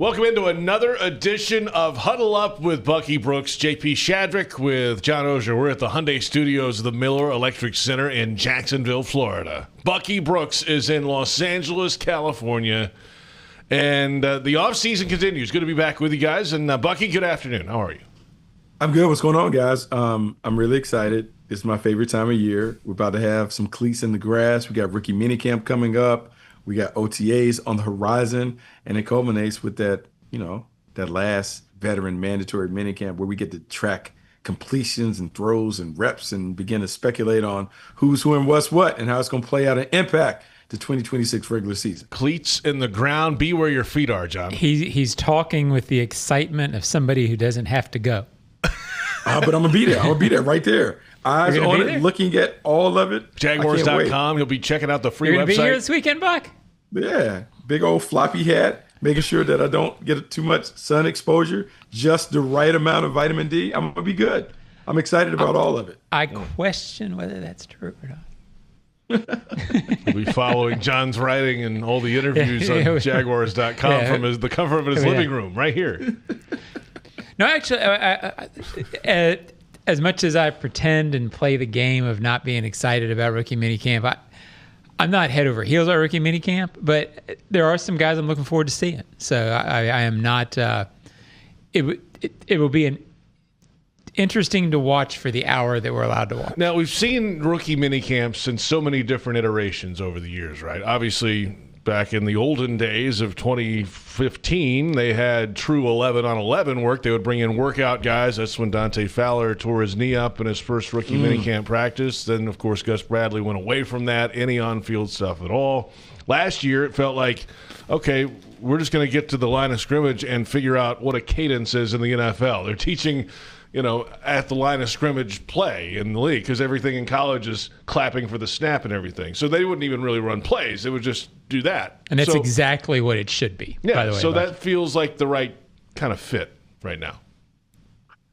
Welcome into another edition of Huddle Up with Bucky Brooks, JP Shadrick with John Oehser. We're at the Hyundai Studios of the Miller Electric Center in Jacksonville, Florida. Bucky Brooks is in Los Angeles, California, and the offseason continues. Good to be back with you guys. And Bucky, good afternoon. How are you? I'm good. What's going on, guys? I'm really excited. It's my favorite time of year. We're about to have some cleats in the grass. We got rookie minicamp coming up. We got OTAs on the horizon, and it culminates with that, that last veteran mandatory minicamp where we get to track completions and throws and reps and begin to speculate on who's who and what's what and how it's going to play out and impact the 2026 regular season. Cleats in the ground. Be where your feet are, John. He's talking with the excitement of somebody who doesn't have to go. But I'm going to be there. I'm going to be there right there. Eyes on it, looking at all of it. Jaguars.com. You'll be checking out the free You're website. You're going to be here this weekend, Buck? Yeah. Big old floppy hat, making sure that I don't get too much sun exposure, just the right amount of vitamin D. I'm going to be good. I'm excited about all of it. I question whether that's true or not. We'll be following John's writing and all the interviews on Jaguars.com from the comfort of his living room right here. No, actually, as much as I pretend and play the game of not being excited about rookie minicamp, I'm not head over heels about rookie minicamp, but there are some guys I'm looking forward to seeing. So I am not. It will be interesting to watch for the hour that we're allowed to watch. Now, we've seen rookie minicamps in so many different iterations over the years, right? Obviously, back in the olden days of 2015, they had true 11-on-11 work. They would bring in workout guys. That's when Dante Fowler tore his knee up in his first rookie minicamp practice. Then, of course, Gus Bradley went away from that, any on-field stuff at all. Last year, it felt like, okay, we're just going to get to the line of scrimmage and figure out what a cadence is in the NFL. They're teaching at the line of scrimmage play in the league because everything in college is clapping for the snap and everything. So they wouldn't even really run plays. They would just do that. And that's exactly what it should be, by the way. So that feels like the right kind of fit right now.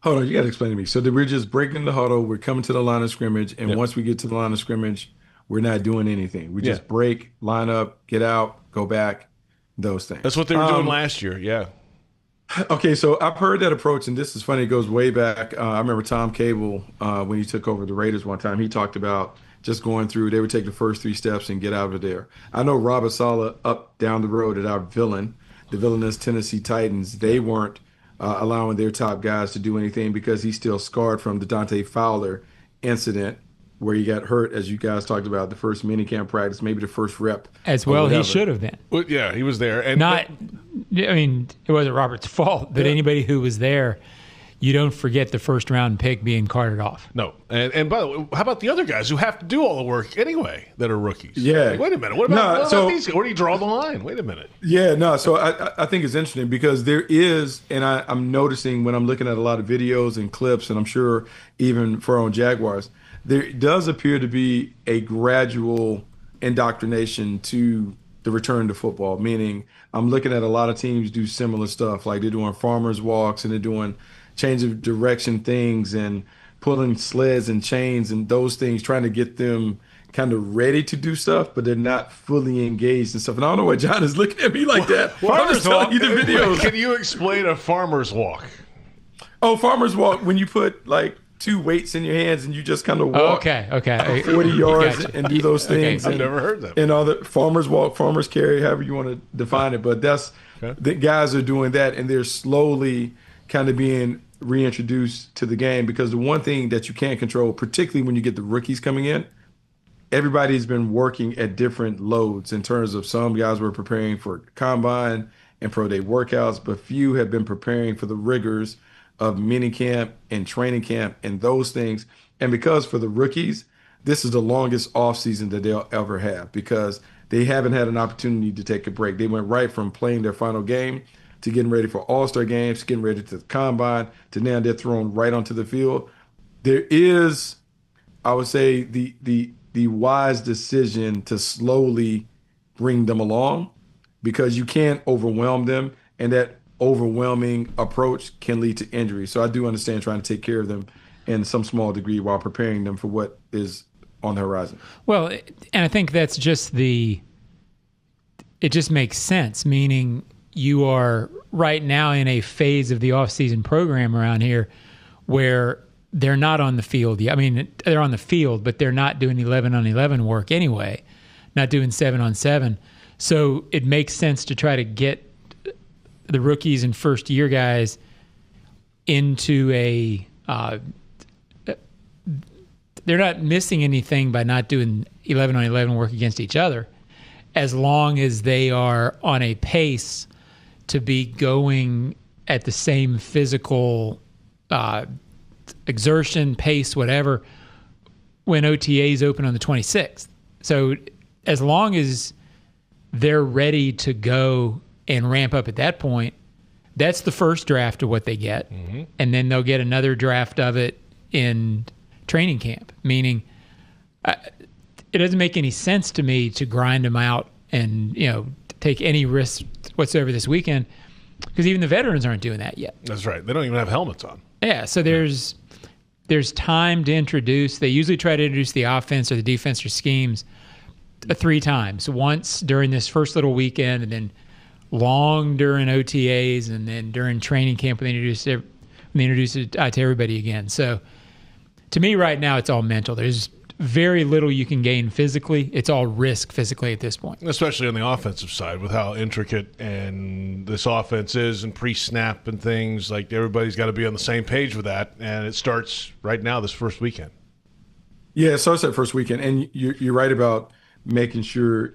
Hold on, you got to explain to me. So that we're just breaking the huddle, we're coming to the line of scrimmage, and once we get to the line of scrimmage, we're not doing anything. We just break, line up, get out, go back, those things. That's what they were doing last year, yeah. Okay, so I've heard that approach, and this is funny. It goes way back. I remember Tom Cable, when he took over the Raiders one time, he talked about just going through. They would take the first 3 steps and get out of there. I know Robert Saleh up down the road at our the villainous Tennessee Titans, they weren't allowing their top guys to do anything because he's still scarred from the Dante Fowler incident where he got hurt, as you guys talked about, the first minicamp practice, maybe the first rep. As well, he should have been. Well, yeah, he was there. And it wasn't Robert's fault, but anybody who was there, you don't forget the first-round pick being carted off. No. And by the way, how about the other guys who have to do all the work anyway that are rookies? Yeah. Like, wait a minute. What about these guys? Where do you draw the line? Wait a minute. Yeah, no. So I think it's interesting because there is, and I'm noticing when I'm looking at a lot of videos and clips, and I'm sure even for our own Jaguars, there does appear to be a gradual indoctrination to the return to football, meaning I'm looking at a lot of teams do similar stuff, like they're doing farmers walks and they're doing change of direction things and pulling sleds and chains and those things, trying to get them kind of ready to do stuff, but they're not fully engaged and stuff. And I don't know why John is looking at me like that. I'm just telling you the videos. Can you explain a farmer's walk? Oh, farmer's walk, when you put like 2 weights in your hands and you just kind of walk 40 yards and do those things. I've never heard that. And other farmers walk, farmers carry, however you want to define it. But that's the guys are doing that, and they're slowly kind of being reintroduced to the game because the one thing that you can't control, particularly when you get the rookies coming in, everybody's been working at different loads in terms of some guys were preparing for combine and pro day workouts, but few have been preparing for the rigors of minicamp and training camp and those things. And because for the rookies, this is the longest offseason that they'll ever have because they haven't had an opportunity to take a break. They went right from playing their final game to getting ready for all-star games, getting ready to the combine, to now they're thrown right onto the field. There is, I would say, the wise decision to slowly bring them along because you can't overwhelm them, and that overwhelming approach can lead to injury. So I do understand trying to take care of them in some small degree while preparing them for what is on the horizon. Well, and I think that's just it just makes sense, meaning you are right now in a phase of the offseason program around here where they're not on the field yet. I mean, they're on the field, but they're not doing 11-on-11 work anyway, not doing 7-on-7. So it makes sense to try to get the rookies and first-year guys into a they're not missing anything by not doing 11-on-11 work against each other, as long as they are on a pace to be going at the same physical exertion, pace, whatever, when OTAs open on the 26th. So as long as they're ready to go and ramp up at that point, that's the first draft of what they get. Mm-hmm. And then they'll get another draft of it in training camp, meaning it doesn't make any sense to me to grind them out and, take any risk whatsoever this weekend, because even the veterans aren't doing that yet. That's right. They don't even have helmets on. Yeah, so there's time to introduce. They usually try to introduce the offense or the defense or schemes 3 times. Once during this first little weekend, and then long during OTAs, and then during training camp when they introduce it to everybody again. So to me right now, it's all mental. There's very little you can gain physically. It's all risk physically at this point. Especially on the offensive side with how intricate and this offense is and pre-snap and things. Like, everybody's got to be on the same page with that. And it starts right now this first weekend. Yeah, it starts that first weekend. And you're right about making sure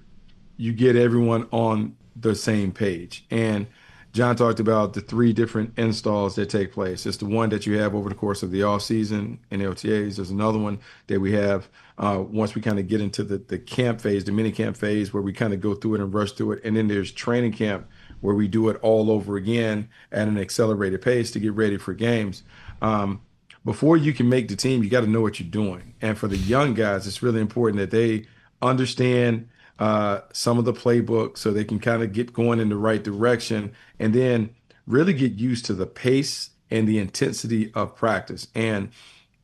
you get everyone on the same page. And John talked about the 3 different installs that take place. It's the one that you have over the course of the offseason and the OTAs. There's another one that we have once we kind of get into the camp phase, the minicamp phase, where we kind of go through it and rush through it. And then there's training camp, where we do it all over again at an accelerated pace to get ready for games. Before you can make the team, you got to know what you're doing. And for the young guys, it's really important that they understand some of the playbook so they can kind of get going in the right direction, and then really get used to the pace and the intensity of practice. And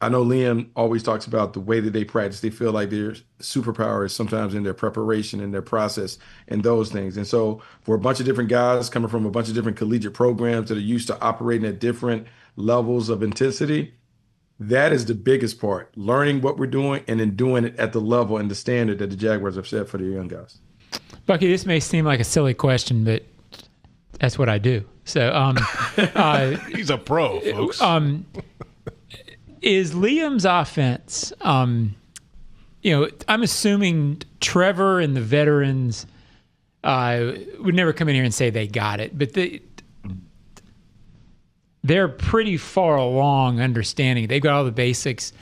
I know Liam always talks about the way that they practice. They feel like their superpower is sometimes in their preparation and their process and those things. And so for a bunch of different guys coming from a bunch of different collegiate programs that are used to operating at different levels of intensity, that is the biggest part, learning what we're doing and then doing it at the level and the standard that the Jaguars have set for their young guys. Bucky, this may seem like a silly question, but that's what I do. So he's a pro, folks. Is Liam's offense, I'm assuming Trevor and the veterans would never come in here and say they got it, but they're pretty far along understanding. They've got all the basics.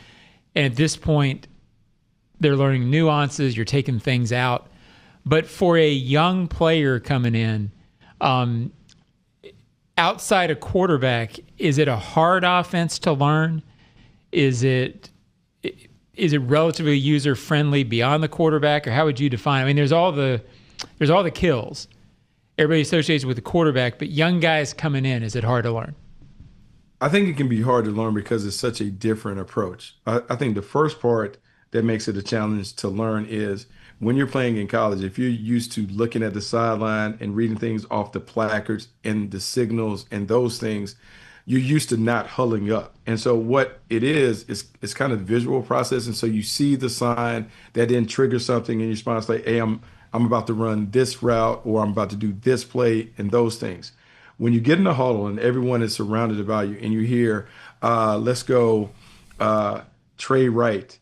And at this point, they're learning nuances. You're taking things out. But for a young player coming in, outside a quarterback, is it a hard offense to learn? Is it relatively user-friendly beyond the quarterback? Or how would you define it? I mean, there's all the kills everybody associates with the quarterback, but young guys coming in, is it hard to learn? I think it can be hard to learn because it's such a different approach. I think the first part that makes it a challenge to learn is when you're playing in college, if you're used to looking at the sideline and reading things off the placards and the signals and those things, you're used to not huddling up. And so what it is it's kind of visual process. And so you see the sign that then triggers something in your response, like, hey, I'm about to run this route, or I'm about to do this play, and those things. When you get in the huddle and everyone is surrounded about you and you hear, let's go Trey Wright,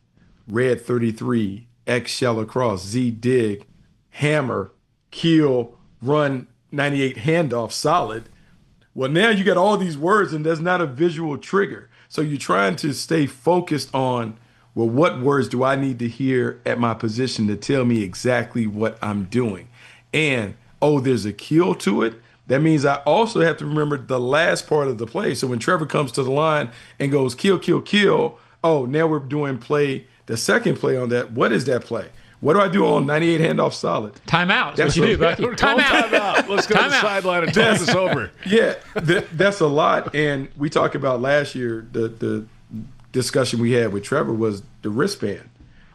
red 33, X shell across, Z dig, hammer, keel, run 98 handoff, solid. Well, now you got all these words and there's not a visual trigger. So you're trying to stay focused on, well, what words do I need to hear at my position to tell me exactly what I'm doing? And, oh, there's a keel to it. That means I also have to remember the last part of the play. So when Trevor comes to the line and goes kill, kill, kill, oh, now we're doing play, the second play on that. What is that play? What do I do on 98 handoff solid? Timeout. That's what you do, Bucky. Timeout. Let's go to the sideline and talk this over. Yeah, that's a lot. And we talked about last year, the discussion we had with Trevor was the wristband.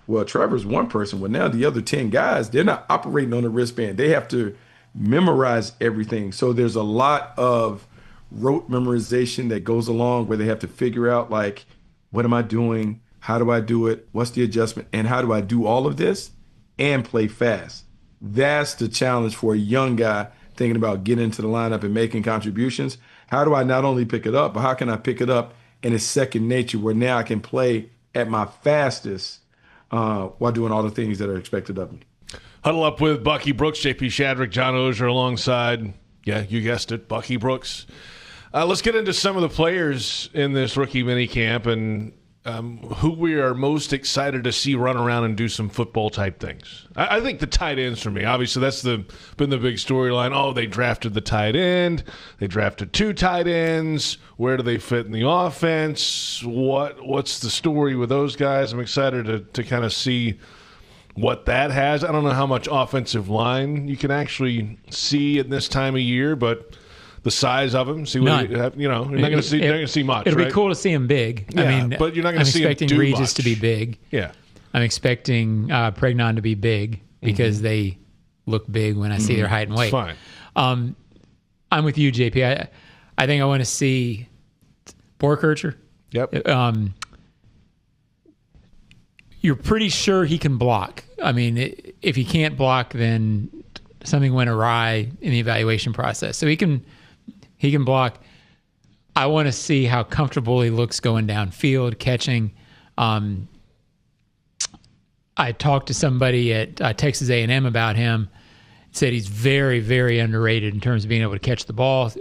Well, Trevor's one person. Well, now the other 10 guys, they're not operating on the wristband. They have to memorize everything. So there's a lot of rote memorization that goes along where they have to figure out, like, what am I doing? How do I do it? What's the adjustment? And how do I do all of this and play fast? That's the challenge for a young guy thinking about getting into the lineup and making contributions. How do I not only pick it up, but how can I pick it up in it's second nature where now I can play at my fastest while doing all the things that are expected of me? Huddle Up with Bucky Brooks, JP Shadrick, John Oehser alongside, yeah, you guessed it, Bucky Brooks. Let's get into some of the players in this rookie minicamp and who we are most excited to see run around and do some football-type things. I think the tight ends for me. Obviously, that's been the big storyline. Oh, they drafted the tight end. They drafted 2 tight ends. Where do they fit in the offense? What's the story with those guys? I'm excited to kind of see what that has. I don't know how much offensive line you can actually see at this time of year, but the size of them, see what you're not going to see much. It'll right? be cool to see him big. Yeah, I mean, but you're not going to see him do expecting Regis much. to be big. Yeah, I'm expecting Pregnon to be big because they look big when I see their height and weight. Fine. I'm with you, JP. I think I want to see Borkercher. Yep. You're pretty sure he can block. I mean, if he can't block, then something went awry in the evaluation process. So he can block. I want to see how comfortable he looks going downfield, catching. I talked to somebody at Texas A&M about him. Said he's very, very underrated in terms of being able to catch the ball,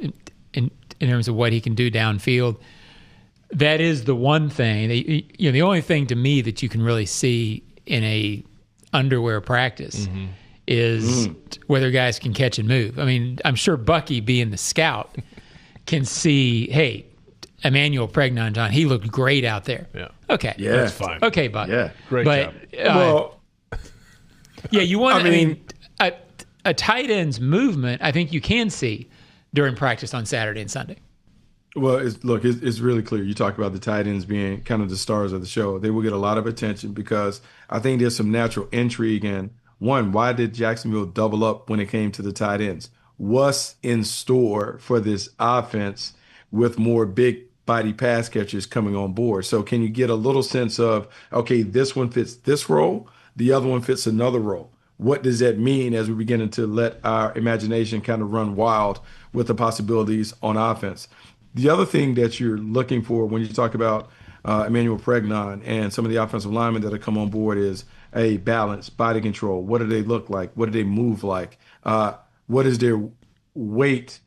in terms of what he can do downfield. That is the one thing. The only thing to me that you can really see in a underwear practice is whether guys can catch and move. I mean, I'm sure Bucky, being the scout, can see, hey, Emmanuel Pregnon, John, he looked great out there. Yeah. Okay. Yeah. That's fine. Okay, Bucky. Yeah. Great but, job. Yeah, you want. I mean, a tight end's movement, I think you can see during practice on Saturday and Sunday. Well, it's really clear. You talk about the tight ends being kind of the stars of the show. They will get a lot of attention because I think there's some natural intrigue in, one, why did Jacksonville double up when it came to the tight ends? What's in store for this offense with more big body pass catchers coming on board? So can you get a little sense of, okay, this one fits this role, the other one fits another role? What does that mean as we begin to let our imagination kind of run wild with the possibilities on offense? The other thing that you're looking for when you talk about Emmanuel Pregnon and some of the offensive linemen that have come on board is a balance, body control. What do they look like? What do they move like? What is their weight?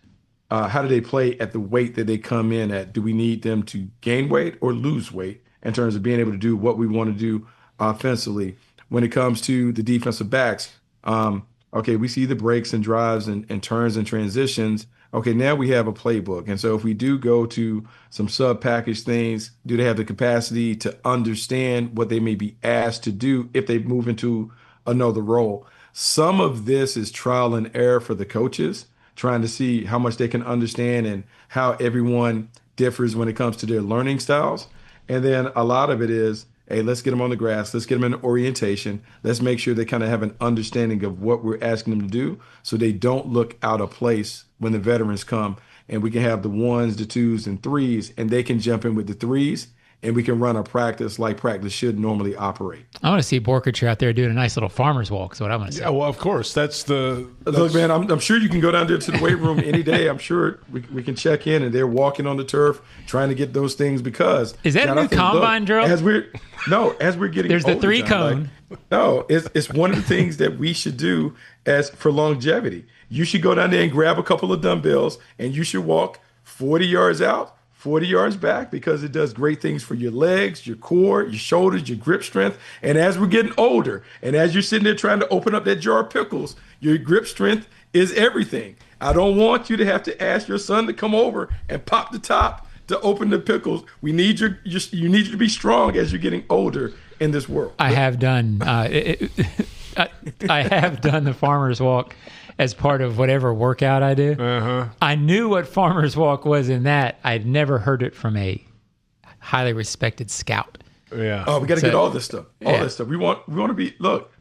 How do they play at the weight that they come in at? Do we need them to gain weight or lose weight in terms of being able to do what we want to do offensively? When it comes to the defensive backs, okay, we see the breaks and drives and turns and transitions. Okay, now we have a playbook. And so if we do go to some sub-package things, do they have the capacity to understand what they may be asked to do if they move into another role? Some of this is trial and error for the coaches, trying to see how much they can understand and how everyone differs when it comes to their learning styles. And then a lot of it is, hey, let's get them on the grass. Let's get them in orientation. Let's make sure they kind of have an understanding of what we're asking them to do so they don't look out of place when the veterans come, and we can have the 1s, the 2s, and 3s, and they can jump in with the 3s, and we can run a practice like practice should normally operate. I want to see Borkercher out there doing a nice little farmer's walk is what I want to see. Yeah, well, of course. Look, man, I'm sure you can go down there to the weight room any day. I'm sure we can check in, and they're walking on the turf trying to get those things because... Is that John, a new combine drill? As we're getting There's older, the 3 John, cone. No, it's one of the things that we should do as for longevity. You should go down there and grab a couple of dumbbells, and you should walk 40 yards out, 40 yards back, because it does great things for your legs, your core, your shoulders, your grip strength. And as we're getting older, and as you're sitting there trying to open up that jar of pickles, your grip strength is everything. I don't want you to have to ask your son to come over and pop the top to open the pickles. We need you need you to be strong as you're getting older in this world. I have done I have done the farmer's walk as part of whatever workout I do. I knew what farmer's walk was in that. I'd never heard it from a highly respected scout. Yeah. Oh, we got to get all this stuff. All this stuff. We want to be. Look,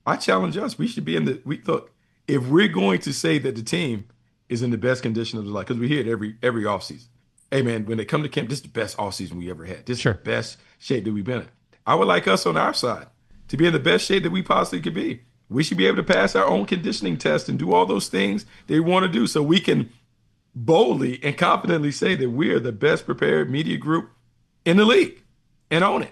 I challenge us. We should be in the. Look, if we're going to say that the team is in the best condition of their life, because we hear it every offseason. Hey, man, when they come to camp, this is the best offseason we ever had. This is the best shape that we've been in. I would like us on our side to be in the best shape that we possibly could be. We should be able to pass our own conditioning test and do all those things they want to do so we can boldly and confidently say that we are the best prepared media group in the league and own it.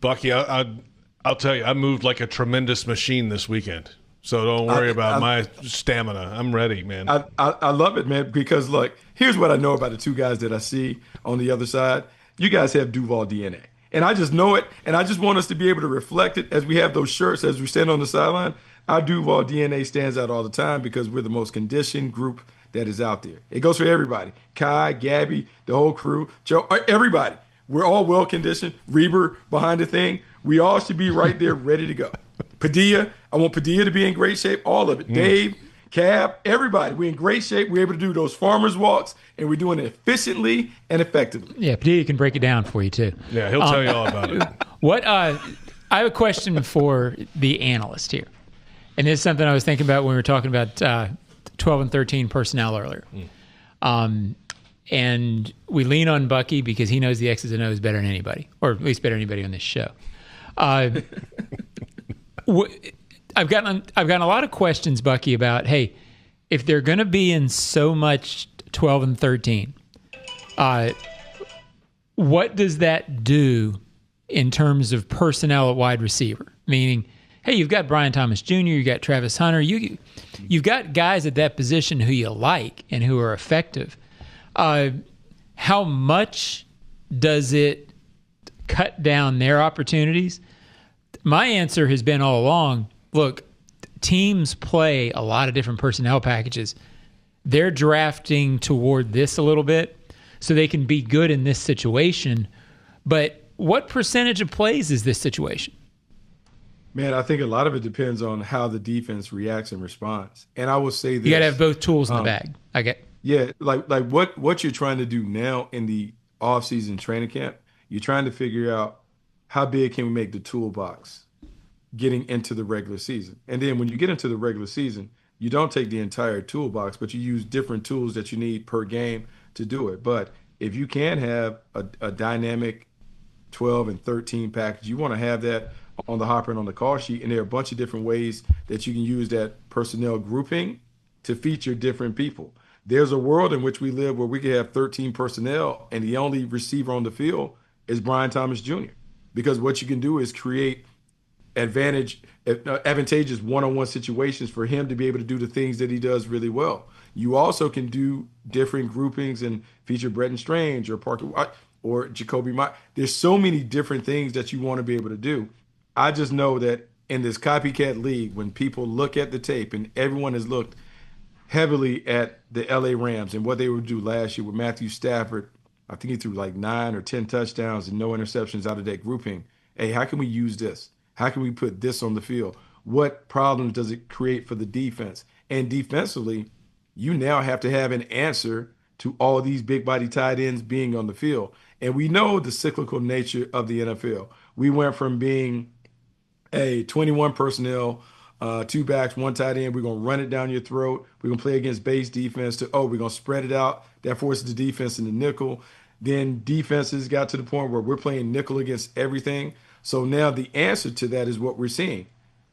Bucky, I'll tell you, I moved like a tremendous machine this weekend. So don't worry about my stamina. I'm ready, man. I love it, man, because, look, here's what I know about the two guys that I see on the other side. You guys have Duval DNA. And I just know it, and I just want us to be able to reflect it as we have those shirts, as we stand on the sideline. Our Duval DNA stands out all the time because we're the most conditioned group that is out there. It goes for everybody. Kai, Gabby, the whole crew, Joe, everybody. We're all well-conditioned. Reber behind the thing. We all should be right there ready to go. Padilla, I want Padilla to be in great shape, all of it. Dave, Cab, everybody. We're in great shape. We're able to do those farmers walks, and we're doing it efficiently and effectively. Yeah, Padilla can break it down for you, too. Yeah, he'll tell you all about it. I have a question for the analyst here. And this is something I was thinking about when we were talking about 12 and 13 personnel earlier. And we lean on Bucky because he knows the X's and O's better than anybody, or at least better than anybody on this show. I've gotten a lot of questions, Bucky, about, hey, if they're going to be in so much 12 and 13, what does that do in terms of personnel at wide receiver? Meaning, hey, you've got Brian Thomas Jr., you've got Travis Hunter, you've got guys at that position who you like and who are effective. How much does it cut down their opportunities? My answer has been all along, look, teams play a lot of different personnel packages. They're drafting toward this a little bit so they can be good in this situation. But what percentage of plays is this situation? Man, I think a lot of it depends on how the defense reacts and responds. And I will say this. You got to have both tools in the bag. I get. Yeah, like what you're trying to do now in the offseason training camp, you're trying to figure out how big can we make the toolbox getting into the regular season. And then when you get into the regular season, you don't take the entire toolbox, but you use different tools that you need per game to do it. But if you can have a dynamic 12 and 13 package, you want to have that on the hopper and on the call sheet. And there are a bunch of different ways that you can use that personnel grouping to feature different people. There's a world in which we live where we could have 13 personnel and the only receiver on the field is Brian Thomas Jr. Because what you can do is create advantageous one-on-one situations for him to be able to do the things that he does really well. You also can do different groupings and feature Bretton Strange or Parker White or Jacoby Myers. There's so many different things that you want to be able to do. I just know that in this copycat league, when people look at the tape, and everyone has looked heavily at the LA Rams and what they would do last year with Matthew Stafford, I think he threw like 9 or 10 touchdowns and no interceptions out of that grouping. Hey, how can we use this? How can we put this on the field? What problems does it create for the defense? And defensively, you now have to have an answer to all these big body tight ends being on the field. And we know the cyclical nature of the NFL. We went from being a 21 personnel, 2 backs, 1 tight end. We're going to run it down your throat. We're going to play against base defense to, we're going to spread it out. That forces the defense in the nickel. Then defenses got to the point where we're playing nickel against everything. So now the answer to that is what we're seeing.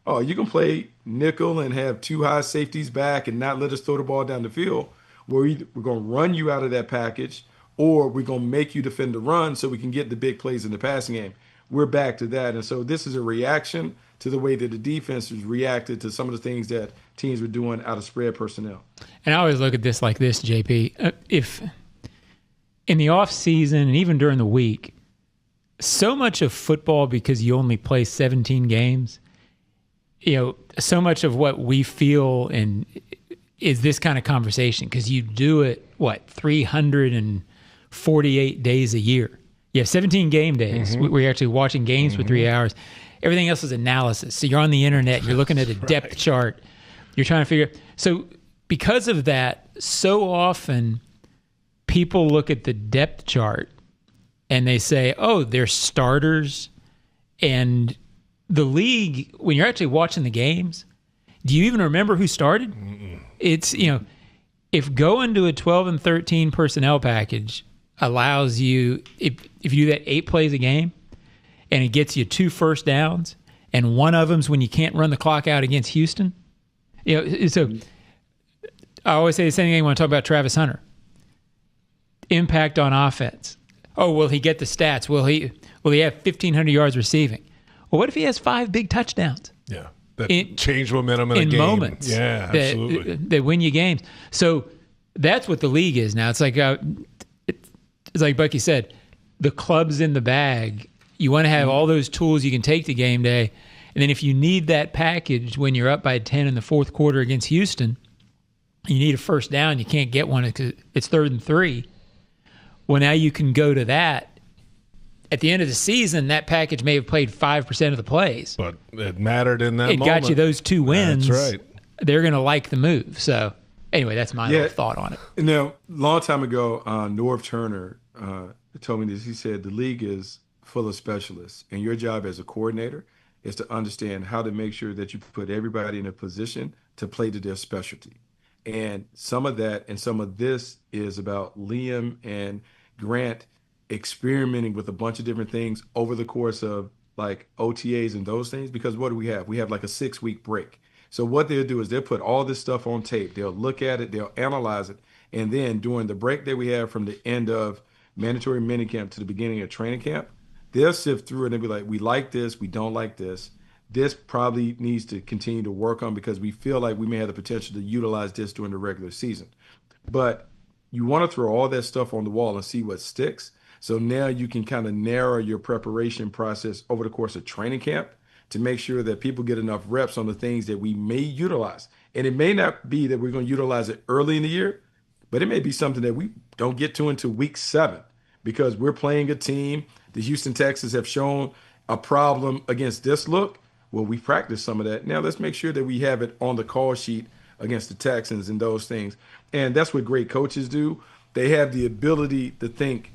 Oh, you can play nickel and have 2 high safeties back and not let us throw the ball down the field. We're going to run you out of that package, or we're going to make you defend the run so we can get the big plays in the passing game. We're back to that. And so this is a reaction to the way that the defense has reacted to some of the things that teams were doing out of spread personnel. And I always look at this like this, JP. If in the offseason and even during the week, so much of football, because you only play 17 games, so much of what we feel and is this kind of conversation because you do it, 348 days a year. You have 17 game days. Mm-hmm. We're actually watching games for 3 hours. Everything else is analysis. So you're on the internet. You're looking at a depth chart. You're trying to figure. So because of that, so often people look at the depth chart and they say, oh, they're starters. And the league, when you're actually watching the games, Do you even remember who started? It's, if going to a 12 and 13 personnel package allows you, if you do that 8 plays a game and it gets you 2 first downs and one of them's when you can't run the clock out against Houston. So I always say the same thing when I talk about Travis Hunter. Impact on offense. Oh, will he get the stats? Will he have 1,500 yards receiving? Well, what if he has 5 big touchdowns? Yeah. That change momentum in a game. Moments. Yeah, absolutely. That win you games. So that's what the league is now. It's like Bucky said, the club's in the bag. You want to have all those tools you can take to game day. And then if you need that package when you're up by 10 in the fourth quarter against Houston, you need a first down, you can't get one because it's 3rd and 3. Well, now you can go to that. At the end of the season, that package may have played 5% of the plays. But it mattered in that moment. It got you those 2 wins. That's right. They're going to like the move. So, anyway, that's my little thought on it. Now, a long time ago, Norv Turner told me this. He said, the league is full of specialists, and your job as a coordinator is to understand how to make sure that you put everybody in a position to play to their specialty. And some of that and some of this is about Liam and Grant experimenting with a bunch of different things over the course of like OTAs and those things, because what do we have? We have like a 6-week break. So what they'll do is they'll put all this stuff on tape. They'll look at it, they'll analyze it. And then during the break that we have from the end of mandatory minicamp to the beginning of training camp, they'll sift through it and be like, we like this, we don't like this. This probably needs to continue to work on because we feel like we may have the potential to utilize this during the regular season. But you want to throw all that stuff on the wall and see what sticks. So now you can kind of narrow your preparation process over the course of training camp to make sure that people get enough reps on the things that we may utilize. And it may not be that we're going to utilize it early in the year, but it may be something that we don't get to until week 7 because we're playing a team. The Houston Texans have shown a problem against this look. Well, we practiced some of that. Now let's make sure that we have it on the call sheet against the Texans and those things. And that's what great coaches do. They have the ability to think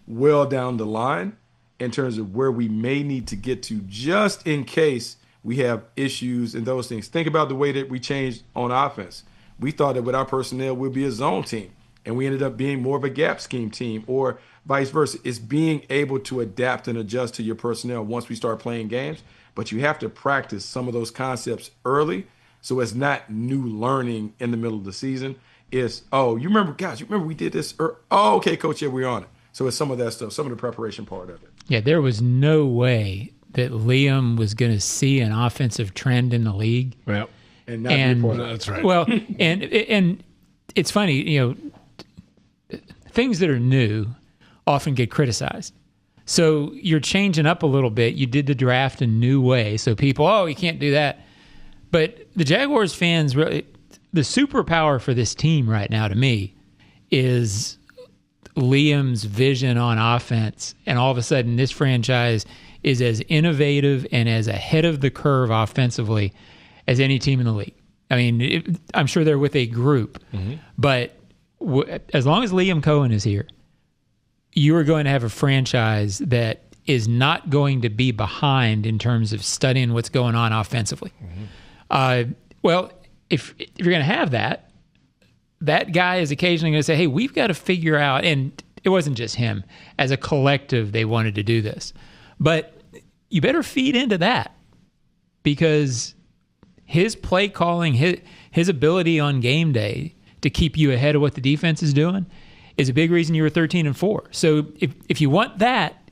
well down the line in terms of where we may need to get to just in case we have issues and those things. Think about the way that we changed on offense. We thought that with our personnel, we'd be a zone team, and we ended up being more of a gap scheme team or vice versa. It's being able to adapt and adjust to your personnel once we start playing games, but you have to practice some of those concepts early so it's not new learning in the middle of the season. It's, oh, you remember we did this? Oh, okay, coach, yeah, we're on it. So it's some of that stuff, some of the preparation part of it. Yeah, there was no way that Liam was going to see an offensive trend in the league. Yeah. And not be a part of it. That's right. Well, and it's funny, things that are new often get criticized. So you're changing up a little bit. You did the draft a new way. So people, you can't do that. But the Jaguars fans, really, the superpower for this team right now to me is Liam's vision on offense, and all of a sudden this franchise is as innovative and as ahead of the curve offensively as any team in the league. I mean, I'm sure they're with a group, but as long as Liam Cohen is here, you are going to have a franchise that is not going to be behind in terms of studying what's going on offensively. Well, if you're going to have that guy is occasionally going to say, hey, we've got to figure out, and it wasn't just him. As a collective, they wanted to do this. But you better feed into that because his play calling, his ability on game day to keep you ahead of what the defense is doing is a big reason you were 13-4. So if you want that,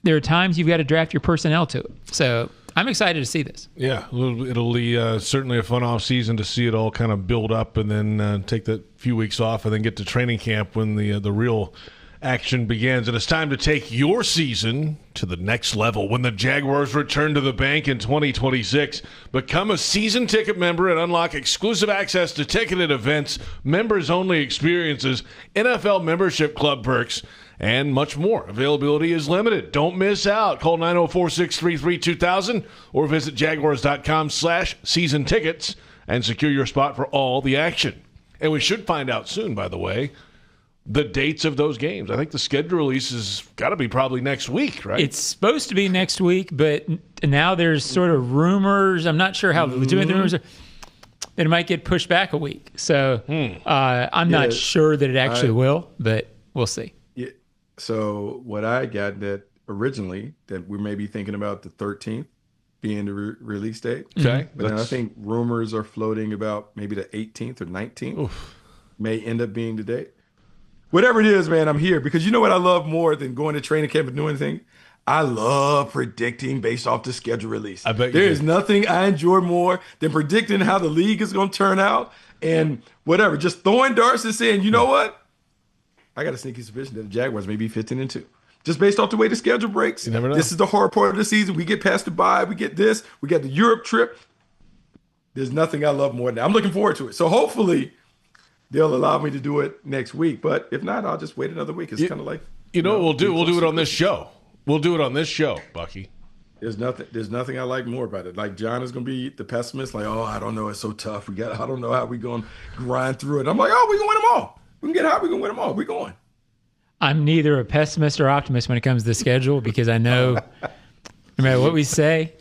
there are times you've got to draft your personnel to it. So I'm excited to see this. Yeah, it'll be certainly a fun offseason to see it all kind of build up and then take that few weeks off and then get to training camp when the real action begins. And it's time to take your season to the next level when the Jaguars return to the bank in 2026. Become a season ticket member and unlock exclusive access to ticketed events, members-only experiences, NFL membership club perks, and much more. Availability is limited. Don't miss out. Call 904-633-2000 or visit jaguars.com/season tickets and secure your spot for all the action. And we should find out soon, by the way, the dates of those games. I think the schedule release has got to be probably next week, right? It's supposed to be next week, but now there's sort of rumors. I'm not sure how legitimate the rumors are. then it might get pushed back a week. So I'm not sure that it actually will, but we'll see. Yeah. So what I got that originally that we may be thinking about the 13th being the release date. Okay. But I think rumors are floating about maybe the 18th or 19th may end up being the date. Whatever it is, man, I'm here because you know what I love more than going to training camp and doing anything? I love predicting based off the schedule release. I bet there is nothing I enjoy more than predicting how the league is going to turn out and whatever. Just throwing darts and saying, you know what? I got a sneaky suspicion that the Jaguars may be 15-2. Just based off the way the schedule breaks. You never know. This is the hard part of the season. We get past the bye. We get this. We got the Europe trip. There's nothing I love more than that. I'm looking forward to it. So hopefully they'll allow me to do it next week. But if not, I'll just wait another week. It's kind of like you know what we'll do? We'll do it on this show. We'll do it on this show, Bucky. There's nothing I like more about it. Like John is gonna be the pessimist, like, oh, I don't know, it's so tough. I don't know how we're gonna grind through it. I'm like, oh, we're gonna win them all. We can get high, we're gonna win them all. We're going. I'm neither a pessimist or optimist when it comes to the schedule because I know no matter what we say,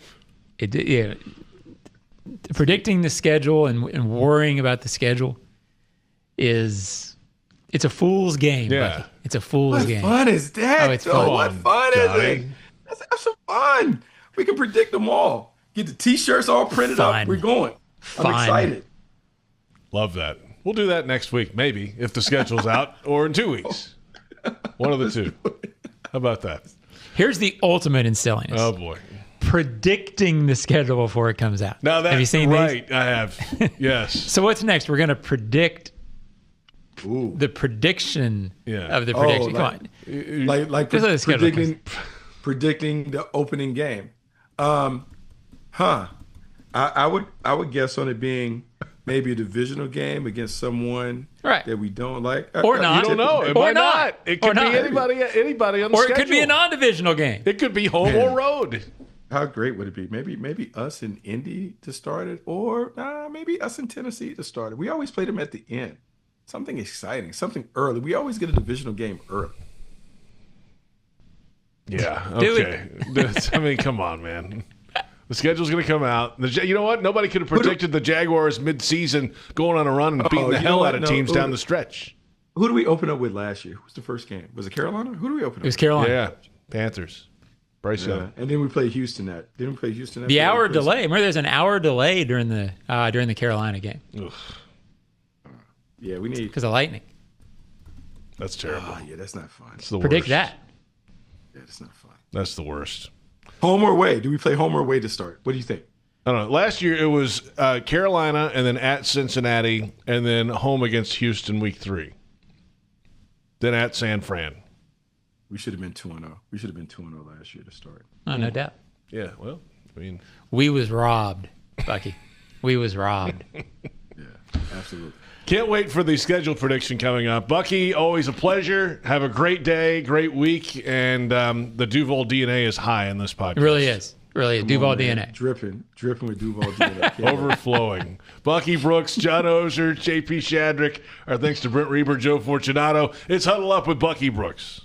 predicting the schedule and worrying about the schedule it's a fool's game. Yeah. Bucky. It's a fool's game. What fun is that? Oh, it's fun. What fun is it? Let's have some fun. We can predict them all. Get the T-shirts all printed up. We're going. I'm excited. Love that. We'll do that next week, maybe, if the schedule's out, or in 2 weeks. One of the two. How about that? Here's the ultimate in silliness. Oh, boy. Predicting the schedule before it comes out. Now have you seen right, these? I have. Yes. So what's next? We're going to predict the prediction of the prediction. Come on. Like predicting the opening game. I would guess on it being maybe a divisional game against someone that we don't like. Or not. You don't know. It might not. It could be anybody on the schedule. Or it could be a non-divisional game. It could be home or road. How great would it be? Maybe us in Indy to start it, or maybe us in Tennessee to start it. We always play them at the end. Something exciting, something early. We always get a divisional game early. Yeah. Okay. I mean, come on, man. The schedule's going to come out. You know what? Nobody could have predicted the Jaguars mid-season going on a run and beating the hell out of teams down the stretch. Who do we open up with last year? Who was the first game? Was it Carolina? Who do we open up? It was Carolina. Yeah. Panthers. Bryce Young. And then we played Houston. Didn't we play Houston? The hour delay. Remember, there's an hour delay during the Carolina game. Yeah, we need because of lightning. That's terrible. Oh, yeah, that's not fun. It's the Predict worst. that. Yeah, that's not fun. That's the worst. Home or away? Do we play home or away to start? What do you think? I don't know. Last year it was Carolina and then at Cincinnati and then home against Houston week 3. Then at San Fran. We should have been 2-0. We should have been 2-0 last year to start. Oh, no doubt. Yeah, well, I mean. We was robbed, Bucky. We was robbed. Yeah, absolutely. Can't wait for the schedule prediction coming up. Bucky, always a pleasure. Have a great day, great week, and the Duval DNA is high in this podcast. It really is. Really is. Duval DNA. Dripping with Duval DNA. Overflowing. Bucky Brooks, John Oehser, JP Shadrick. Our thanks to Brent Reber, Joe Fortunato. It's Huddle Up with Bucky Brooks.